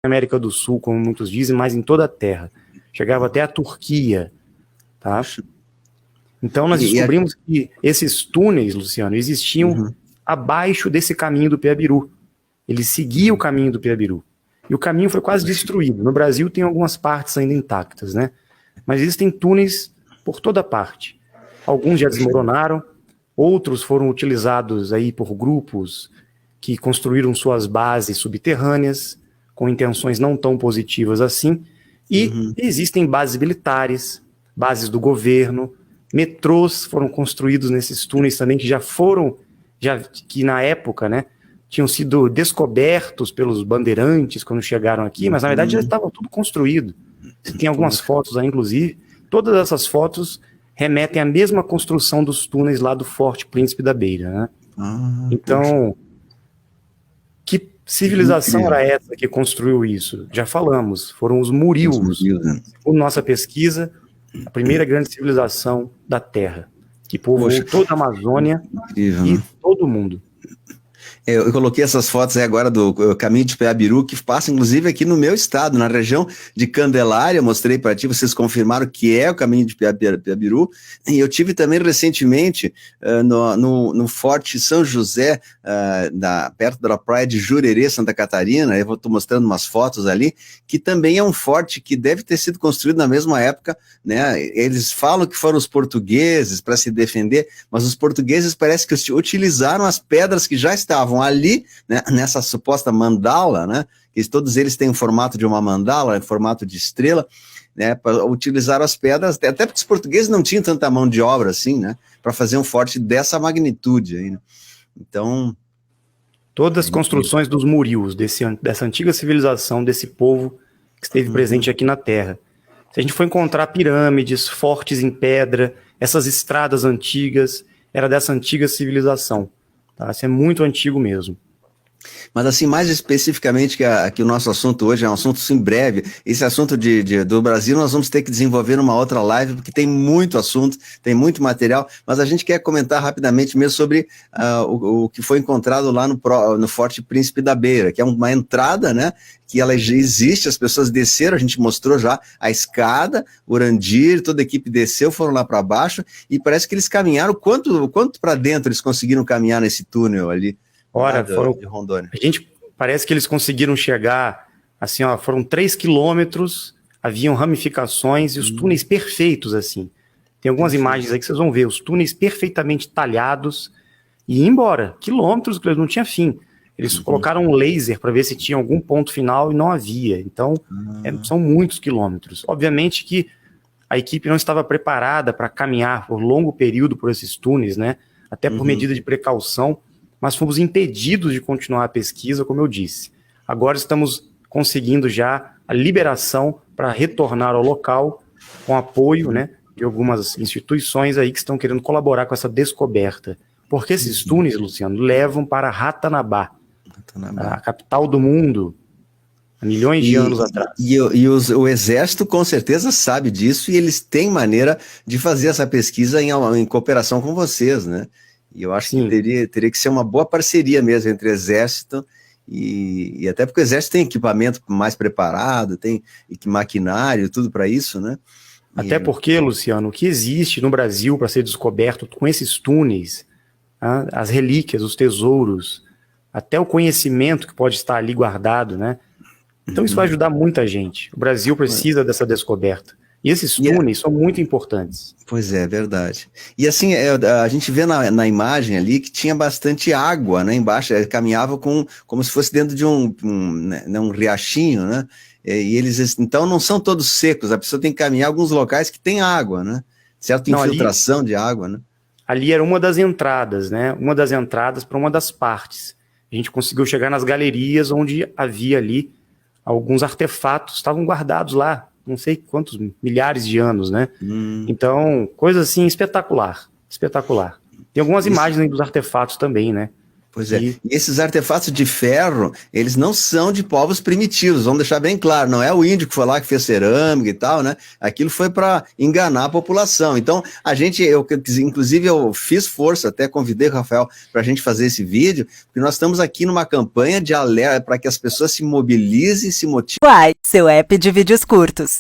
América do Sul, como muitos dizem, mas em toda a Terra. Chegava até a Turquia, tá? Então nós descobrimos que esses túneis, Luciano, existiam abaixo desse caminho do Piabiru. Ele seguia o caminho do Piabiru. E o caminho foi quase destruído. No Brasil tem algumas partes ainda intactas, né? Mas existem túneis por toda parte. Alguns já desmoronaram, outros foram utilizados aí por grupos que construíram suas bases subterrâneas, com intenções não tão positivas assim. E existem bases militares, bases do governo, metrôs foram construídos nesses túneis também, que que na época, né, tinham sido descobertos pelos bandeirantes quando chegaram aqui, mas na verdade já estava tudo construído. Você tem algumas fotos aí, inclusive. Todas essas fotos remetem à mesma construção dos túneis lá do Forte Príncipe da Beira, né? Então, que civilização era essa que construiu isso? Já falamos, foram os Murios. Segundo nossa pesquisa, a primeira grande civilização da Terra, que povoou toda a Amazônia e todo o mundo. Eu coloquei essas fotos aí agora do caminho de Piabiru, que passa inclusive aqui no meu estado, na região de Candelária. Mostrei para ti, vocês confirmaram que é o caminho de Piabiru. E eu tive também recentemente no Forte São José, perto da praia de Jurerê, Santa Catarina. Eu estou mostrando umas fotos ali, que também é um forte que deve ter sido construído na mesma época, né? Eles falam que foram os portugueses para se defender, mas os portugueses parece que utilizaram as pedras que já estavam ali, né, nessa suposta mandala, né, que todos eles têm o formato de uma mandala, em formato de estrela, né, para utilizar as pedras, até porque os portugueses não tinham tanta mão de obra assim, né, para fazer um forte dessa magnitude aí, né? Então, todas as construções dos Murios, dessa antiga civilização, desse povo que esteve presente aqui na Terra. Se a gente for encontrar pirâmides, fortes em pedra, essas estradas antigas, era dessa antiga civilização. Tá? Isso é muito antigo mesmo. Mas assim, mais especificamente que o nosso assunto hoje é um assunto assim breve, esse assunto do Brasil nós vamos ter que desenvolver numa outra live, porque tem muito assunto, tem muito material, mas a gente quer comentar rapidamente mesmo sobre o que foi encontrado lá no Forte Príncipe da Beira, que é uma entrada, né, que ela já existe, as pessoas desceram, a gente mostrou já a escada, o Urandir, toda a equipe desceu, foram lá para baixo, e parece que eles caminharam, quanto para dentro eles conseguiram caminhar nesse túnel ali? Ora, de Rondônia. A gente parece que eles conseguiram chegar, assim, ó, foram 3 quilômetros, haviam ramificações e os túneis perfeitos, assim. Tem algumas imagens aí que vocês vão ver, os túneis perfeitamente talhados e ir embora, quilômetros, que eles não tinha fim. Eles colocaram um laser para ver se tinha algum ponto final e não havia. Então, são muitos quilômetros. Obviamente que a equipe não estava preparada para caminhar por longo período por esses túneis, né? Até por medida de precaução, mas fomos impedidos de continuar a pesquisa, como eu disse. Agora estamos conseguindo já a liberação para retornar ao local, com apoio, né, de algumas instituições aí que estão querendo colaborar com essa descoberta. Porque esses túneis, Luciano, levam para Ratanabá, a capital do mundo, há milhões de anos atrás. O Exército com certeza sabe disso e eles têm maneira de fazer essa pesquisa em cooperação com vocês, né? E eu acho que teria que ser uma boa parceria mesmo entre o Exército e até porque o Exército tem equipamento mais preparado, tem maquinário, tudo para isso, né? Até porque, Luciano, o que existe no Brasil para ser descoberto com esses túneis, as relíquias, os tesouros, até o conhecimento que pode estar ali guardado, né? Então isso vai ajudar muita gente. O Brasil precisa dessa descoberta. E esses túneis são muito importantes. Pois é, verdade. E assim, a gente vê na imagem ali que tinha bastante água, né, embaixo, caminhava como se fosse dentro de um riachinho, né, e eles, então, não são todos secos, a pessoa tem que caminhar em alguns locais que tem água, né, certa infiltração de água, né. Ali era uma das entradas, né, uma das entradas para uma das partes. A gente conseguiu chegar nas galerias onde havia ali alguns artefatos, estavam guardados lá, não sei quantos milhares de anos, né? Então, coisa assim espetacular, espetacular. Tem algumas imagens aí dos artefatos também, né? Pois é, e esses artefatos de ferro, eles não são de povos primitivos, vamos deixar bem claro, não é o índio que foi lá que fez cerâmica e tal, né? Aquilo foi para enganar a população. Então, inclusive eu fiz força, até convidei o Rafael para a gente fazer esse vídeo, porque nós estamos aqui numa campanha de alerta para que as pessoas se mobilizem, se motivem. Uai, seu app de vídeos curtos.